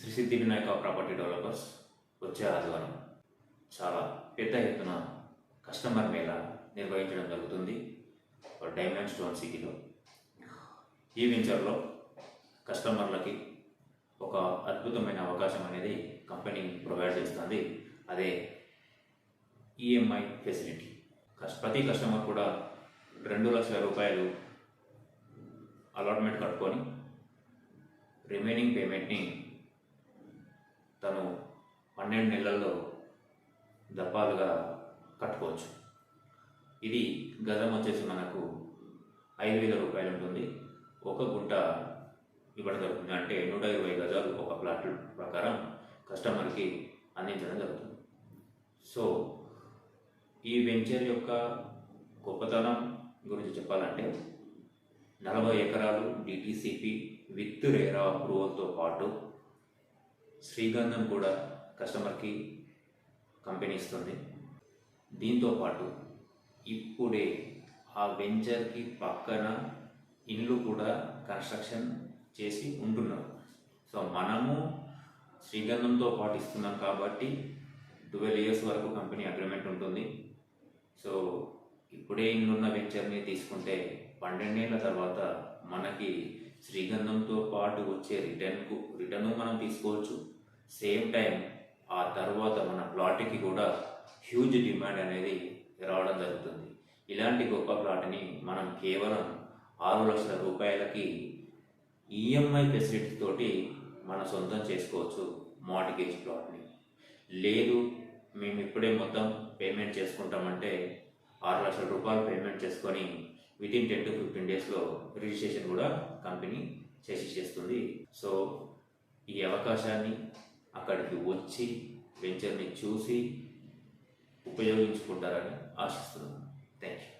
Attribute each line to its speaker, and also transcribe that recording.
Speaker 1: శ్రీ సిద్ధి Vinayaka property developers వచ్చే ఆదివారం చాలా పెద్ద ఎత్తున కస్టమర్ మేళా నిర్వహించడం జరుగుతుంది డైమండ్ స్టోన్ సిటీలో. ఈ వెంచర్లో కస్టమర్లకి ఒక అద్భుతమైన అవకాశం అనేది కంపెనీ ప్రొవైడ్ చేస్తుంది. అదే ఈఎంఐ ఫెసిలిటీ. ప్రతి కస్టమర్ కూడా 2 లక్షల రూపాయలు అలాట్మెంట్ కట్టుకొని రిమైనింగ్ పేమెంట్ని తను 12 నెలల్లో దఫాలుగా కట్టుకోవచ్చు. ఇది గజం వచ్చేసి మనకు 5,000 రూపాయలు ఉంటుంది. ఒక గుంట ఇవ్వడం జరుగుతుంది. అంటే 120 గజాలు ఒక ప్లాట్ ప్రకారం కస్టమర్కి అందించడం జరుగుతుంది. సో ఈ వెంచర్ యొక్క గొప్పతనం గురించి చెప్పాలంటే 40 ఎకరాలు డిటిసిపి విత్ రేరా అప్రూవల్తో పాటు శ్రీగంధం కూడా కస్టమర్కి కంపెనీ ఇస్తుంది. దీంతోపాటు ఇప్పుడే ఆ వెంచర్కి పక్కన ఇల్లు కూడా కన్స్ట్రక్షన్ చేసి ఉంటున్నారు. సో మనము శ్రీగంధంతో పాటు ఇస్తున్నాం కాబట్టి 12 ఇయర్స్ వరకు కంపెనీ అగ్రిమెంట్ ఉంటుంది. సో ఇప్పుడే ఇల్లున్న వెంచర్ని తీసుకుంటే 12 ఏళ్ళ తర్వాత మనకి శ్రీగంధంతో పాటు వచ్చే రిటర్ను మనం తీసుకోవచ్చు. సేమ్ టైం ఆ తర్వాత మన ప్లాట్కి కూడా హ్యూజ్ డిమాండ్ అనేది రావడం జరుగుతుంది. ఇలాంటి గొప్ప ప్లాట్ని మనం కేవలం 6 లక్షల రూపాయలకి ఈఎంఐ ఫెసిలిటీ తోటి మన సొంతం చేసుకోవచ్చు. మార్టిగేజ్ ప్లాట్ని లేదు మేము ఇప్పుడే మొత్తం పేమెంట్ చేసుకుంటామంటే 6 లక్షల రూపాయలు పేమెంట్ చేసుకొని వితిన్ 10 to 15 డేస్లో రిజిస్ట్రేషన్ కూడా కంపెనీ చేస్తుంది. సో ఈ అవకాశాన్ని అక్కడికి వచ్చి వెంచర్ని చూసి ఉపయోగించుకుంటారని ఆశిస్తున్నాను. Thank you.